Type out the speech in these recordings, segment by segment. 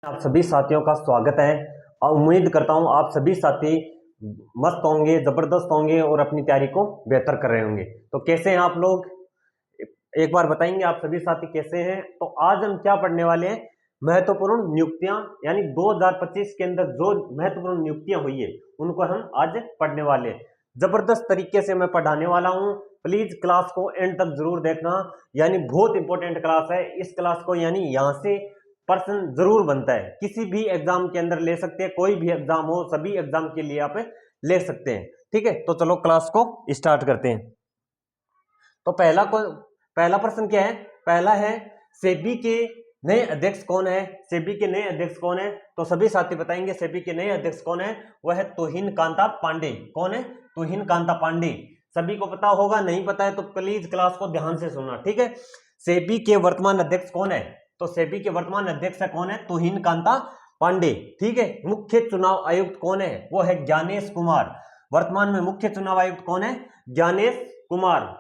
आप सभी साथियों का स्वागत है और उम्मीद करता हूं आप सभी साथी मस्त होंगे, जबरदस्त होंगे और अपनी तैयारी को बेहतर कर रहे होंगे। तो कैसे हैं आप लोग, एक बार बताएंगे आप सभी साथी कैसे हैं। तो आज हम क्या पढ़ने वाले हैं, महत्वपूर्ण नियुक्तियां, यानी 2025 के अंदर जो महत्वपूर्ण नियुक्तियां हुई है उनको हम आज पढ़ने वाले हैं। जबरदस्त तरीके से मैं पढ़ाने वाला हूं, प्लीज क्लास को एंड तक जरूर देखना, यानी बहुत इंपॉर्टेंट क्लास है। इस क्लास को यानी यहां से पर्सन जरूर बनता है, किसी भी एग्जाम के अंदर ले सकते हैं, कोई भी एग्जाम हो, सभी एग्जाम के लिए आप ले सकते हैं। ठीक है, तो चलो क्लास को स्टार्ट करते हैं। तो पहला प्रश्न क्या है, पहला है सेबी के नए अध्यक्ष कौन है। सेबी के नए अध्यक्ष कौन है, तो सभी साथी बताएंगे सेबी के नए अध्यक्ष कौन है। वह है तुहिन कांता पांडे। कौन है? तुहिन कांता पांडे। सभी को पता होगा, नहीं पता है तो प्लीज क्लास को ध्यान से सुनना। ठीक है, सेबी के वर्तमान अध्यक्ष कौन है, तो सेबी के वर्तमान अध्यक्ष है कौन है, तुहिन कांता पांडे। ठीक है, मुख्य चुनाव आयुक्त कौन है, वो है ज्ञानेश कुमार। वर्तमान में मुख्य चुनाव आयुक्त कौन है, ज्ञानेश कुमार।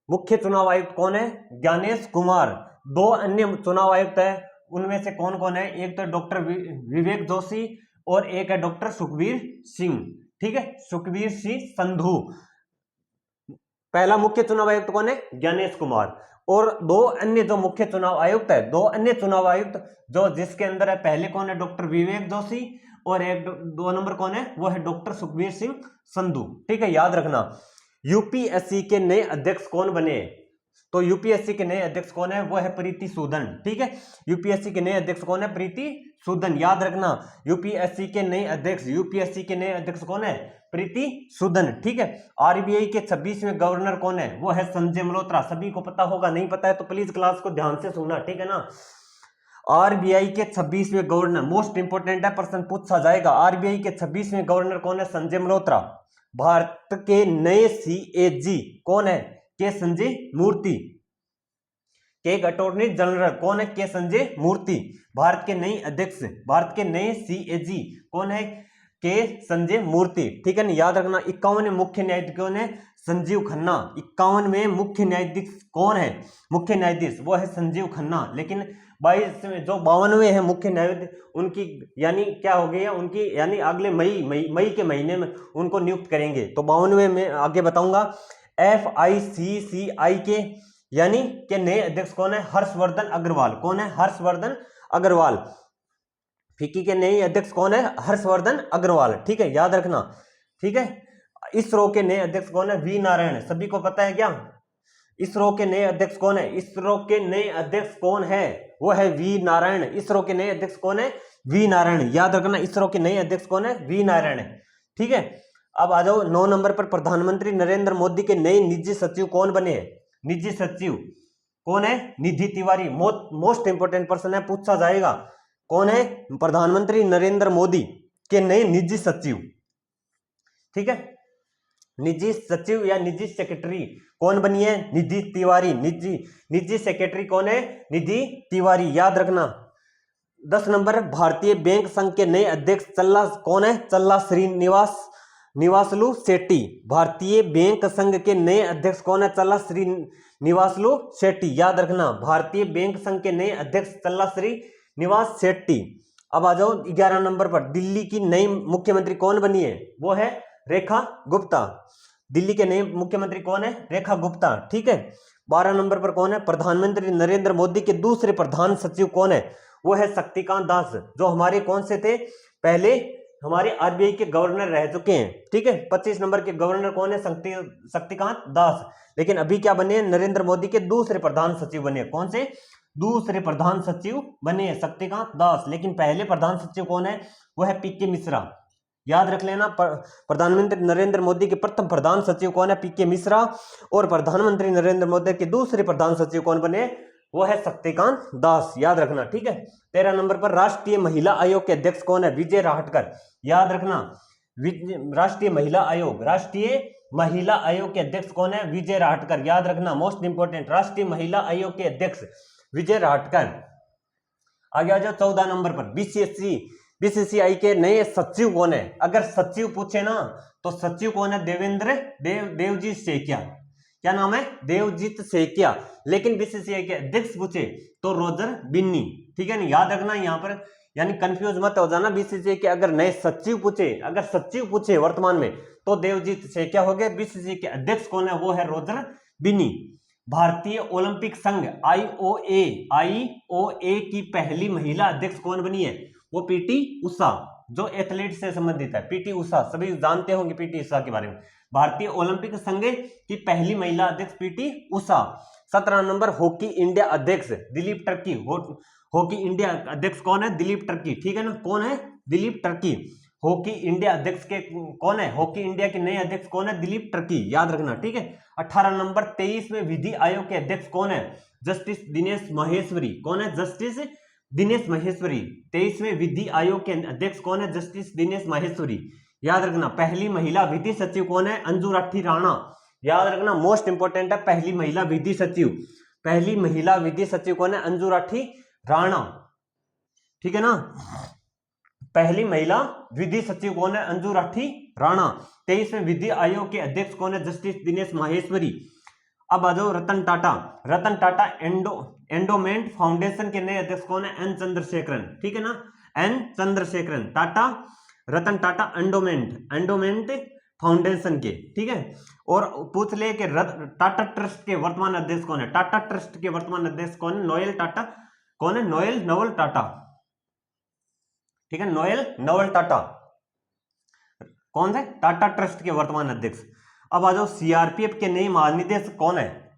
मुख्य चुनाव आयुक्त कौन है, ज्ञानेश कुमार। दो अन्य चुनाव आयुक्त है, उनमें से कौन कौन है, एक तो डॉक्टर विवेक जोशी और एक है डॉक्टर सुखबीर सिंह। ठीक है, सुखबीर सिंह संधू। पहला मुख्य चुनाव आयुक्त कौन है, ज्ञानेश कुमार। और दो अन्य जो मुख्य चुनाव आयुक्त है, दो अन्य चुनाव आयुक्त जो जिसके अंदर है, पहले कौन है, डॉक्टर विवेक जोशी, और एक दो नंबर कौन है, वो है डॉक्टर सुखबीर सिंह संधू। ठीक है, याद रखना। यूपीएससी के नए अध्यक्ष कौन बने, तो यूपीएससी के नए अध्यक्ष कौन है, वो है प्रीति सूदन। ठीक है, यूपीएससी के नए अध्यक्ष कौन है, प्रीति सूदन। याद रखना, यूपीएससी के नए अध्यक्ष कौन है, प्रीति सूदन। ठीक है, आरबीआई के 26वें गवर्नर कौन है, वो है संजय मल्होत्रा। सभी को पता होगा, नहीं पता है तो प्लीज क्लास को ध्यान से सुनना। ठीक है ना, आरबीआई के 26वें गवर्नर, मोस्ट इंपोर्टेंट है, प्रश्न पूछा जाएगा। आरबीआई के 26वें गवर्नर कौन है, संजय मल्होत्रा। भारत के नए सीएजी कौन है, के संजय मूर्ति। के अटॉर्नी जनरल कौन है, के संजय मूर्ति। भारत के नए अध्यक्ष, भारत के नए सीएजी कौन है, के संजय मूर्ति। ठीक है ना, याद रखना। 51वें मुख्य न्यायाधीश कौन है, संजीव खन्ना। 51वें मुख्य न्यायाधीश कौन है, मुख्य न्यायाधीश वो है संजीव खन्ना। लेकिन 22वें जो 52वें है मुख्य न्यायाधीश, उनकी यानी क्या हो गई, उनकी यानी अगले मई के महीने में उनको नियुक्त करेंगे। तो 52वें में आगे बताऊंगा। FICCI के यानी के नए अध्यक्ष कौन है, हर्षवर्धन अग्रवाल। कौन है, हर्षवर्धन अग्रवाल। फिक्की के नए अध्यक्ष कौन है, हर्षवर्धन अग्रवाल। ठीक है, याद रखना। ठीक है, इसरो के नए अध्यक्ष कौन है, वी नारायण। सभी को पता है क्या, इसरो के नए अध्यक्ष कौन है, इसरो के नए अध्यक्ष कौन है, वो है वी नारायण। इसरो के नए अध्यक्ष कौन है, वी नारायण। याद रखना, इसरो के नए अध्यक्ष कौन है, वी नारायण। ठीक है, अब आ जाओ 9 नंबर पर। प्रधानमंत्री नरेंद्र मोदी के नए निजी सचिव कौन बने हैं, निजी सचिव कौन है, निधि तिवारी। मोस्ट इंपोर्टेंट पर्सन है, पूछा जाएगा। कौन है, प्रधानमंत्री नरेंद्र मोदी के नए निजी सचिव। ठीक है, निजी सचिव या निजी सेक्रेटरी कौन बनी है, निधि तिवारी। निजी सेक्रेटरी कौन है, निधि तिवारी। याद रखना। 10 नंबर, भारतीय बैंक संघ के नए अध्यक्ष चल्ला कौन है, चल्ला श्रीनिवासलू शेट्टी। भारतीय बैंक संघ के नए अध्यक्ष कौन है, चल्ला श्रीनिवासलू शेट्टी। याद रखना, भारतीय बैंक संघ के नए अध्यक्ष चल्ला श्रीनिवास शेट्टी। अब आ जाओ 11 नंबर पर। दिल्ली की नई मुख्यमंत्री कौन बनी है, वो है रेखा गुप्ता। दिल्ली के नए मुख्यमंत्री कौन है, रेखा गुप्ता। ठीक है, 12 नंबर पर कौन है, प्रधानमंत्री नरेंद्र मोदी के दूसरे प्रधान सचिव कौन है, वो है शक्तिकांत दास। जो हमारे कौन से थे, पहले हमारे आरबीआई के गवर्नर रह चुके हैं। ठीक है, 25 नंबर के गवर्नर कौन है, शक्तिकांत दास। लेकिन अभी क्या बने, नरेंद्र मोदी के दूसरे प्रधान सचिव बने। कौन से, दूसरे प्रधान सचिव बने शक्तिकांत दास। लेकिन पहले प्रधान सचिव कौन है, वो है पीके मिश्रा। याद रख लेना, प्रधानमंत्री नरेंद्र मोदी के प्रथम प्रधान सचिव कौन है, पीके मिश्रा। और प्रधानमंत्री नरेंद्र मोदी के दूसरे प्रधान सचिव कौन बने, वो है शक्तिकांत दास। याद रखना। ठीक है, 13 नंबर पर राष्ट्रीय महिला आयोग के अध्यक्ष कौन है, विजय राहटकर। याद रखना, राष्ट्रीय महिला आयोग के अध्यक्ष कौन है, विजय राहटकर। याद रखना, मोस्ट इंपोर्टेंट, राष्ट्रीय महिला आयोग के अध्यक्ष विजय राहटकर। आगे आ जाओ 14 नंबर पर। बीसीसीआई के नए सचिव कौन है। अगर सचिव पूछे ना तो सचिव कौन है, देवजीत सेकिया। क्या नाम है, देवजीत सेकिया। लेकिन बीसीसीआई के अध्यक्ष पूछे तो रोजर बिन्नी। ठीक है ना, याद रखना यहाँ पर यानी कंफ्यूज मत हो जाना बीसीसीआई के अगर नए सचिव पूछे, अगर सचिव पूछे वर्तमान में तो देवजीत से क्या हो गया, बीसीसीआई के अध्यक्ष कौन है, वो है रोजर बिनी। भारतीय ओलंपिक संघ आईओए की पहली महिला अध्यक्ष कौन बनी है, वो पीटी उषा, जो एथलीट से संबंधित है, पीटी उषा, सभी जानते होंगे पीटी उषा के बारे में। भारतीय ओलंपिक संघ की पहली महिला अध्यक्ष PT Usha. 17 number hockey India अध्यक्ष दिलीप टर्की, हॉकी इंडिया अध्यक्ष कौन है, दिलीप टर्की, ठीक है ना, कौन है, दिलीप टर्की। हॉकी इंडिया अध्यक्ष के कौन है, हॉकी इंडिया के नए अध्यक्ष कौन है, दिलीप टर्की, याद रखना, ठीक है। 18 नंबर 23वें विधि आयोग के अध्यक्ष कौन है, जस्टिस दिनेश माहेश्वरी, कौन है, जस्टिस दिनेश माहेश्वरी। 23वें विधि आयोग के अध्यक्ष कौन है, जस्टिस दिनेश माहेश्वरी, याद रखना। पहली महिला विधि सचिव कौन है, अंजू राठी राणा, याद रखना, मोस्ट इंपोर्टेंट है, पहली महिला विधि सचिव, पहली महिला विधि सचिव कौन है, अंजू राठी राणा, ठीक है ना, पहली महिला विधि सचिव कौन है, अंजू राठी राणा। 23वें विधि आयोग के अध्यक्ष कौन है, जस्टिस दिनेश माहेश्वरी। अब आ जाओ रतन टाटा, रतन टाटा एंडोमेंट फाउंडेशन के नए अध्यक्ष कौन है, एन चंद्रशेखरन, ठीक है ना, N Chandrasekaran. Tata, Ratan Tata endowment foundation के, ठीक है। और पूछ ले कि टाटा ट्रस्ट के वर्तमान अध्यक्ष कौन है, टाटा ट्रस्ट के वर्तमान अध्यक्ष कौन है, नोएल टाटा, कौन है, नोएल टाटा, ठीक है, नोएल टाटा, कौन है, टाटा ट्रस्ट के वर्तमान अध्यक्ष। अब आ जाओ सीआरपीएफ के नए महानिदेशक कौन है,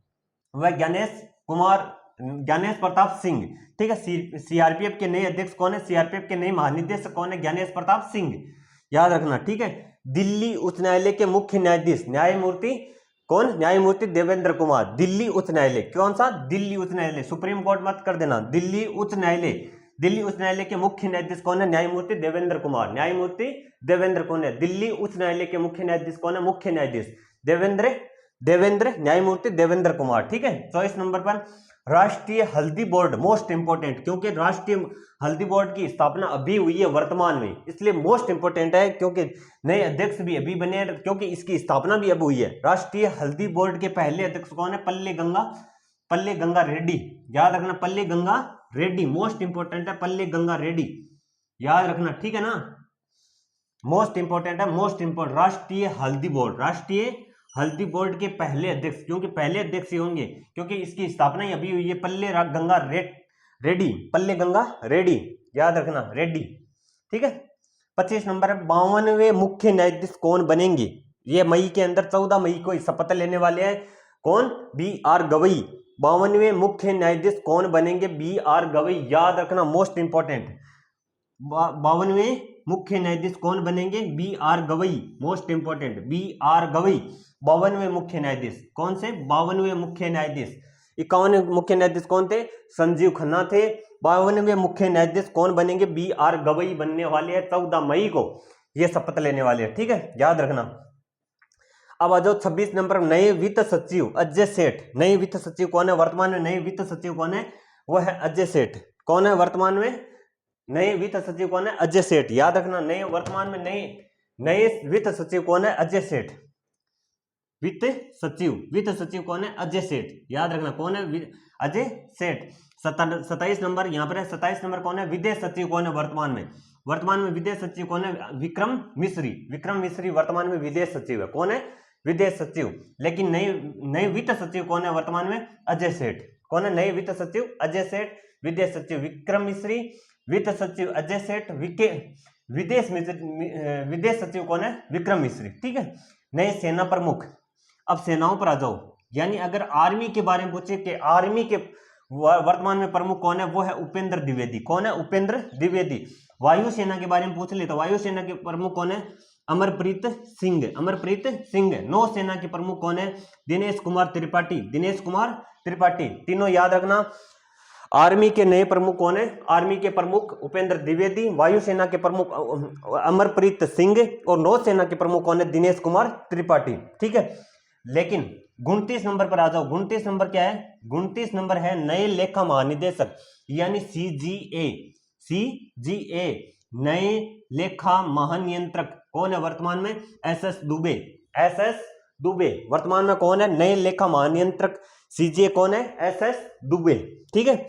वह ज्ञानेश प्रताप सिंह, ठीक है। सीआरपीएफ के नए अध्यक्ष कौन है, सीआरपीएफ के नए महानिदेशक कौन है, ज्ञानेश प्रताप सिंह, याद रखना, ठीक है। दिल्ली उच्च न्यायालय के मुख्य न्यायाधीश न्यायमूर्ति कौन, न्यायमूर्ति देवेंद्र कुमार, दिल्ली उच्च न्यायालय, कौन सा, दिल्ली उच्च न्यायालय, सुप्रीम कोर्ट मत कर देना, दिल्ली उच्च न्यायालय, दिल्ली उच्च न्यायालय के मुख्य न्यायाधीश कौन है, न्यायमूर्ति देवेंद्र कुमार, न्यायमूर्ति देवेंद्र कौन है, दिल्ली उच्च न्यायालय के मुख्य न्यायाधीश कौन है, मुख्य न्यायाधीश देवेंद्र न्यायमूर्ति देवेंद्र कुमार, ठीक है। 24 नंबर पर राष्ट्रीय हल्दी बोर्ड, मोस्ट इंपोर्टेंट, क्योंकि राष्ट्रीय हल्दी बोर्ड की स्थापना अभी हुई है वर्तमान में, इसलिए मोस्ट इंपोर्टेंट है, क्योंकि नए अध्यक्ष भी अभी बने हैं, क्योंकि इसकी स्थापना भी अब हुई है। राष्ट्रीय हल्दी बोर्ड के पहले अध्यक्ष कौन है, पल्ले गंगा रेड्डी, याद रखना, पल्ले गंगा रेड्डी, मोस्ट इंपोर्टेंट है, पल्ले गंगा रेड्डी, याद रखना, ठीक है ना, मोस्ट इंपोर्टेंट है, मोस्ट इंपोर्टेंट। राष्ट्रीय हल्दी बोर्ड के पहले अध्यक्ष, क्योंकि पहले अध्यक्ष ही होंगे, क्योंकि इसकी स्थापना ही अभी हुई है, पल्ले गंगा रेड्डी, याद रखना, रेड्डी, ठीक है। 25 नंबर है 52वें मुख्य न्यायाधीश कौन बनेंगे, ये मई के अंदर 14 मई को शपथ लेने वाले हैं, कौन, BR गवई। 52वें मुख्य न्यायाधीश कौन बनेंगे, BR गवई, याद रखना, मोस्ट इंपोर्टेंट। 52वें मुख्य न्यायाधीश कौन बनेंगे, BR Gavai, most important, BR Gavai. 52वें मुख्य न्यायाधीश कौन से, 52वें मुख्य न्यायाधीश। 51वें मुख्य न्यायाधीश कौन थे, संजीव खन्ना थे। 52वें मुख्य न्यायाधीश कौन बनेंगे, BR गवई बनने वाले हैं, 14 मई को ये शपथ लेने वाले हैं, ठीक है, याद रखना। अब आ जाओ 26 नंबर, नए वित्त सचिव अजय सेठ। नए वित्त सचिव कौन है वर्तमान में, नए वित्त सचिव कौन है, वो है अजय सेठ। कौन है वर्तमान में नए वित्त सचिव, कौन है, अजय सेठ, याद रखना, नए वर्तमान में नए वित्त सचिव कौन है, अजय सेठ, वित्त सचिव कौन है, अजय सेठ, याद रखना, कौन है, अजय सेठ। 27 नंबर यहाँ पर है, 27 नंबर कौन है, विदेश सचिव कौन है वर्तमान में विदेश सचिव कौन है, विक्रम मिश्री वर्तमान में विदेश सचिव है, कौन है, विदेश सचिव। लेकिन नए वित्त सचिव कौन है वर्तमान में, अजय सेठ, कौन है, नए वित्त सचिव अजय सेठ, विदेश सचिव विक्रम मिश्री, वित्त सचिव अजय सेठ, विदेश सचिव कौन है, विक्रम मिश्री, ठीक है। नए सेना प्रमुख, अब सेनाओं पर आ जाओ, यानी अगर आर्मी के बारे में पूछे कि आर्मी के वर्तमान में प्रमुख कौन है, वो है उपेंद्र द्विवेदी, कौन है, उपेंद्र द्विवेदी। वायुसेना के बारे में पूछ ले तो वायुसेना के प्रमुख कौन है, अमरप्रीत सिंह। नौसेना के प्रमुख कौन है, दिनेश कुमार त्रिपाठी, तीनों याद रखना। आर्मी के नए प्रमुख कौन है, आर्मी के प्रमुख उपेंद्र द्विवेदी, वायुसेना के प्रमुख अमरप्रीत सिंह, और नौसेना के प्रमुख कौन है, दिनेश कुमार त्रिपाठी, ठीक है। लेकिन 29 नंबर पर आ जाओ, 29 नंबर क्या है, 29 नंबर है नए लेखा महानिदेशक, यानी CGA, नए लेखा महानियंत्रक कौन है वर्तमान में, SS दुबे वर्तमान में कौन है, नए लेखा महानियंत्रक CGA कौन है, SS दुबे, ठीक है।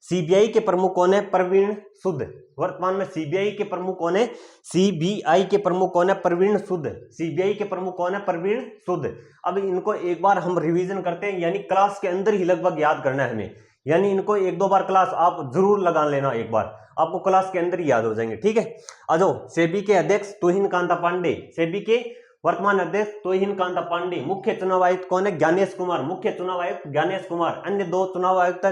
सीबीआई के प्रमुख कौन है? प्रवीण सूद। वर्तमान में सीबीआई के प्रमुख कौन है? सीबीआई के प्रमुख कौन है? प्रवीण सूद। सीबीआई के प्रमुख कौन है? प्रवीण सूद। अब इनको एक बार हम रिवीजन करते हैं, यानी क्लास के अंदर ही लगभग याद करना है हमें, यानी इनको एक दो बार क्लास आप जरूर लगा लेना, एक बार आपको क्लास के अंदर ही याद हो जाएंगे, ठीक है। आ जाओ, सेबी के अध्यक्ष तुहिन कांता पांडे, सेबी के वर्तमान अध्यक्ष तुहिन कांता पांडे। मुख्य चुनाव आयुक्त कौन है? ज्ञानेश कुमार, मुख्य चुनाव आयुक्त ज्ञानेश कुमार। अन्य दो चुनाव आयुक्त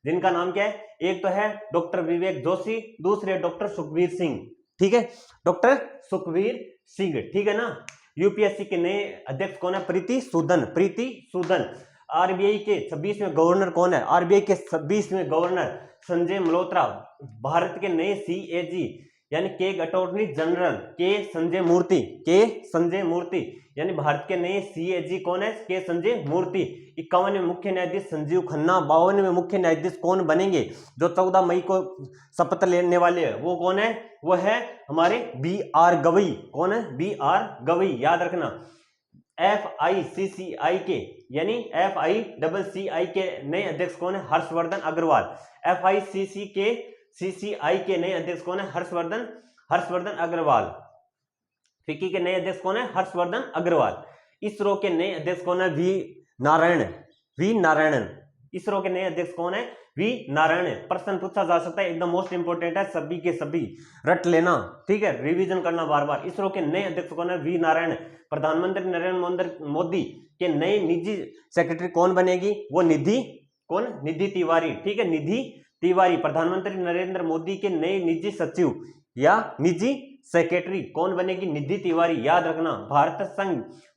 जिनका नाम क्या है? एक तो है डॉक्टर विवेक जोशी, दूसरे डॉक्टर सुखवीर सिंह, ठीक है, डॉक्टर सुखवीर सिंह, ठीक है ना। यूपीएससी के नए अध्यक्ष कौन है? प्रीति सूदन, प्रीति सूदन। आरबीआई के 26वें गवर्नर कौन है? आरबीआई के 26वें गवर्नर संजय मल्होत्रा। भारत के नए सीएजी यानी के अटॉर्नी जनरल के संजय मूर्ति, के संजय मूर्ति, यानी भारत के नए सीएजी कौन है? के संजय मूर्ति। 51वें मुख्य न्यायाधीश संजीव खन्ना। 52वें मुख्य न्यायाधीश कौन बनेंगे? जो 14 मई को शपथ लेने वाले हैं वो कौन है? वो है हमारे BR गवई। कौन है? BR गवई, याद रखना। FICCI के यानी FICCI के नए अध्यक्ष कौन है? हर्षवर्धन अग्रवाल। FICCI के नए अध्यक्ष कौन है? हर्षवर्धन अग्रवाल। फिक्की के नए अध्यक्ष कौन है? हर्षवर्धन अग्रवाल। इसरो के नए अध्यक्ष कौन है? वी नारायणन। इसरो के नए अध्यक्ष कौन है? वी नारायण। प्रश्न पूछा जा सकता है, एकदम मोस्ट इंपोर्टेंट है, सभी के सभी रट लेना, ठीक है, रिवीजन करना बार बार। इसरो के नए अध्यक्ष कौन है? वी नारायण। प्रधानमंत्री नरेंद्र मोदी के नए निजी सेक्रेटरी कौन बनेगी? वो निधि तिवारी, ठीक है, निधि तिवारी। प्रधानमंत्री नरेंद्र मोदी के नए निजी सचिव या निजी सेक्रेटरी कौन बनेगी? निधि तिवारी, याद रखना।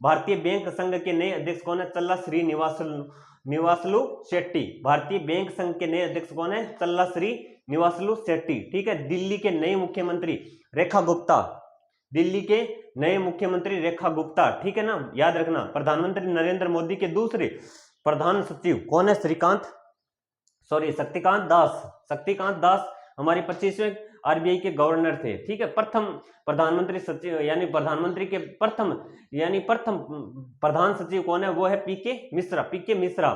भारतीय बैंक संघ के नए अध्यक्ष कौन है? चल्ला श्रीनिवासलू शेट्टी। भारतीय बैंक संघ के नए अध्यक्ष कौन है? चल्ला श्रीनिवासलू शेट्टी, ठीक है। दिल्ली के नए मुख्यमंत्री रेखा गुप्ता, दिल्ली के नए मुख्यमंत्री रेखा गुप्ता, ठीक है ना, याद रखना। प्रधानमंत्री नरेंद्र मोदी के दूसरे प्रधान सचिव कौन है? शक्तिकांत दास हमारे 25वें आरबीआई के गवर्नर थे, ठीक है। प्रथम प्रधानमंत्री सचिव यानी प्रधानमंत्री के प्रथम प्रधान सचिव कौन है? वो है पीके मिश्रा।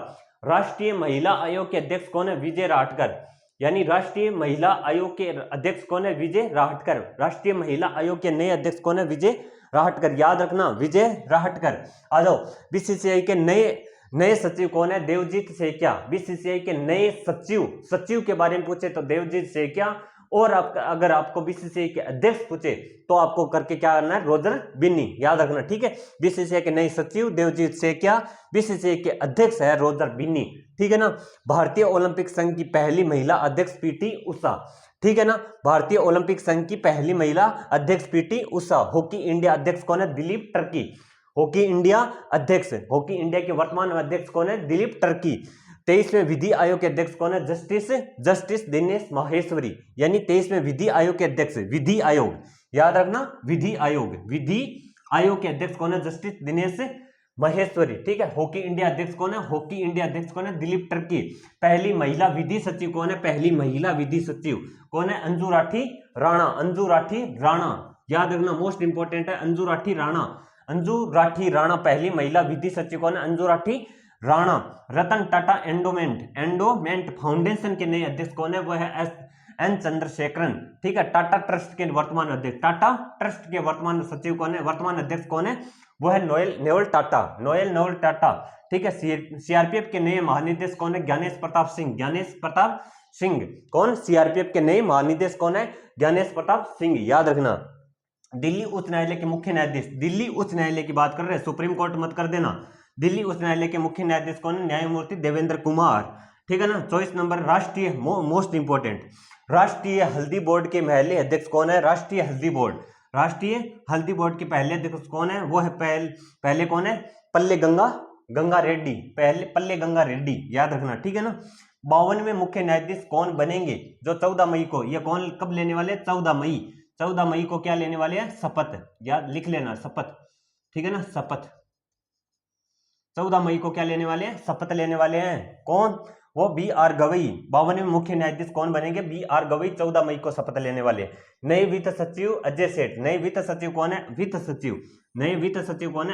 राष्ट्रीय महिला आयोग के अध्यक्ष कौन है? विजय राहटकर, यानी राष्ट्रीय महिला आयोग के अध्यक्ष कौन है? विजय राहटकर। राष्ट्रीय महिला आयोग के नए अध्यक्ष कौन है? विजय राहटकर, याद रखना, विजय राहटकर। आ जाओ, बीसीसीआई के नए सचिव कौन है? देवजीत सेकिया। बीसीसीआई के नए सचिव के बारे में पूछे तो देवजीत सेकिया, और अगर आपको बीसीसीआई के अध्यक्ष पूछे तो आपको करके क्या करना है? रोजर बिन्नी, याद रखना, ठीक है। बीसीसीआई के नए सचिव देवजीत सेकिया, बीसीसीआई के अध्यक्ष है रोजर बिन्नी, ठीक है ना। भारतीय ओलंपिक संघ की पहली महिला अध्यक्ष पीटी उषा, ठीक है ना। भारतीय ओलंपिक संघ की पहली महिला अध्यक्ष पीटी उषा। हॉकी इंडिया अध्यक्ष कौन है? दिलीप टर्की। हॉकी इंडिया के वर्तमान अध्यक्ष कौन है? दिलीप टर्की। 23वें विधि आयोग के अध्यक्ष कौन है? जस्टिस दिनेश माहेश्वरी, यानी 23वें विधि आयोग के अध्यक्ष, विधि आयोग, याद रखना, विधि आयोग के अध्यक्ष कौन है? जस्टिस दिनेश माहेश्वरी, ठीक है। हॉकी इंडिया अध्यक्ष कौन है? दिलीप टर्की। पहली महिला विधि सचिव कौन है? अंजू राठी राणा, याद रखना, मोस्ट इंपोर्टेंट है, अंजू राठी राणा पहली महिला विधि सचिव कौन है? अंजू राठी राणा। रतन टाटा एंडोमेंट फाउंडेशन के नए अध्यक्ष कौन है? वो है एन चंद्रशेखरन, ठीक है। टाटा ट्रस्ट के वर्तमान सचिव कौन है? वर्तमान अध्यक्ष कौन है? वो है नोएल टाटा, ठीक है। सीआरपीएफ के नए महानिदेशक कौन है? ज्ञानेश प्रताप सिंह। कौन? सीआरपीएफ के नए महानिदेशक कौन है? ज्ञानेश प्रताप सिंह, याद रखना। दिल्ली उच्च न्यायालय के मुख्य न्यायाधीश, दिल्ली उच्च न्यायालय की बात कर रहे हैं, सुप्रीम कोर्ट मत कर देना। दिल्ली उच्च न्यायालय के मुख्य न्यायाधीश कौन है? न्यायमूर्ति देवेंद्र कुमार, ठीक है ना। 24 नंबर राष्ट्रीय मोस्ट इंपोर्टेंट, राष्ट्रीय हल्दी बोर्ड के पहले अध्यक्ष कौन है? राष्ट्रीय हल्दी बोर्ड के पहले अध्यक्ष कौन है? वो है पहले कौन है? पल्ले गंगा रेड्डी, याद रखना, ठीक है ना। 52वें मुख्य न्यायाधीश कौन बनेंगे? जो 14 मई को, ये कौन कब लेने वाले? 14 मई को क्या लेने वाले हैं? शपथ, याद लिख लेना, शपथ, ठीक है ना, शपथ। 14 मई को क्या लेने वाले हैं? शपथ लेने वाले हैं। कौन? वो BR गवई। 52वें मुख्य न्यायाधीश कौन बनेंगे? BR गवई 14 मई को शपथ लेने वाले हैं। नए वित्त सचिव अजय सेठ। नए वित्त सचिव कौन है? नए वित्त सचिव कौन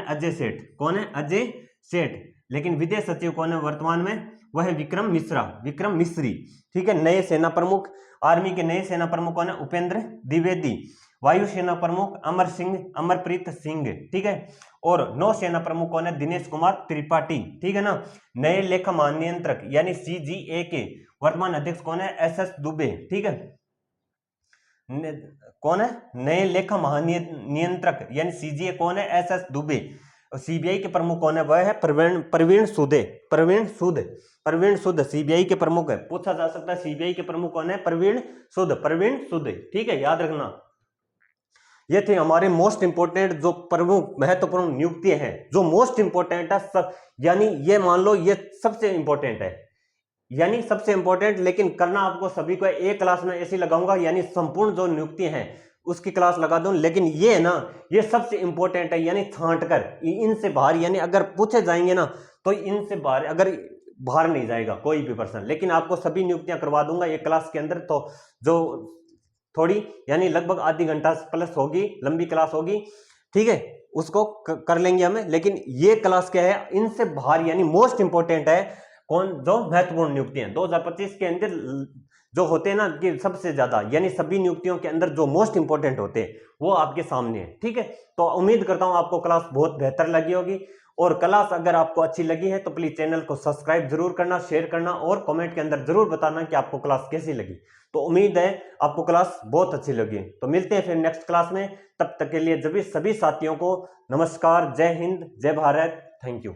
है? अजय सेठ। लेकिन विदेश सचिव कौन है वर्तमान में, वह है विक्रम मिश्रा, विक्रम मिश्री। ठीक है। नए सेना प्रमुख, आर्मी के नए सेना प्रमुख कौन है, उपेंद्र द्विवेदी। वायुसेना प्रमुख अमर सिंह, अमरप्रीत सिंह। ठीक है। और नौसेना प्रमुख कौन है, दिनेश कुमार त्रिपाठी। ठीक है ना। नए लेखा महानियंत्रक यानी सीजीए के वर्तमान अध्यक्ष कौन है, एसएस दुबे। ठीक है। कौन है, नए लेखा महानियंत्रक यानी सीजीए कौन है, एसएस दुबे। सीबीआई के प्रमुख कौन है, वह है प्रवीण सूद, प्रवीण सूद सीबीआई के प्रमुख है। पूछा जा सकता है सीबीआई के प्रमुख कौन है, प्रवीण सूद। ठीक है, याद रखना। ये थे हमारे मोस्ट इंपोर्टेंट जो प्रमुख महत्वपूर्ण नियुक्तियां हैं, जो मोस्ट इंपोर्टेंट है सब, यानी ये मान लो ये सबसे इंपोर्टेंट है, यानी सबसे इंपोर्टेंट। लेकिन करना आपको सभी को एक क्लास में ऐसी लगाऊंगा, यानी संपूर्ण जो नियुक्ति हैं उसकी क्लास लगा दूं। लेकिन ये है ना, ये सबसे इंपॉर्टेंट है, यानी छांट कर इनसे बाहर, यानी अगर पूछे जाएंगे ना तो इनसे बाहर, अगर बाहर नहीं जाएगा कोई भी पर्सन। लेकिन आपको सभी नियुक्तियां करवा दूंगा एक क्लास के अंदर। तो जो थोड़ी यानी लगभग आधी घंटा प्लस होगी, लंबी क्लास होगी। ठीक है, उसको कर लेंगे हमें। लेकिन ये क्लास क्या है, इनसे बाहर यानी मोस्ट इंपॉर्टेंट है कौन, जो महत्वपूर्ण नियुक्तियां 2025 के अंदर जो होते हैं ना कि सबसे ज्यादा, यानी सभी नियुक्तियों के अंदर जो मोस्ट इंपोर्टेंट होते हैं वो आपके सामने है। ठीक है। तो उम्मीद करता हूं आपको क्लास बहुत बेहतर लगी होगी। और क्लास अगर आपको अच्छी लगी है तो प्लीज चैनल को सब्सक्राइब जरूर करना, शेयर करना और कमेंट के अंदर जरूर बताना कि आपको क्लास कैसी लगी। तो उम्मीद है आपको क्लास बहुत अच्छी लगी। तो मिलते हैं फिर नेक्स्ट क्लास में। तब तक के लिए सभी साथियों को नमस्कार, जय हिंद, जय भारत, थैंक यू।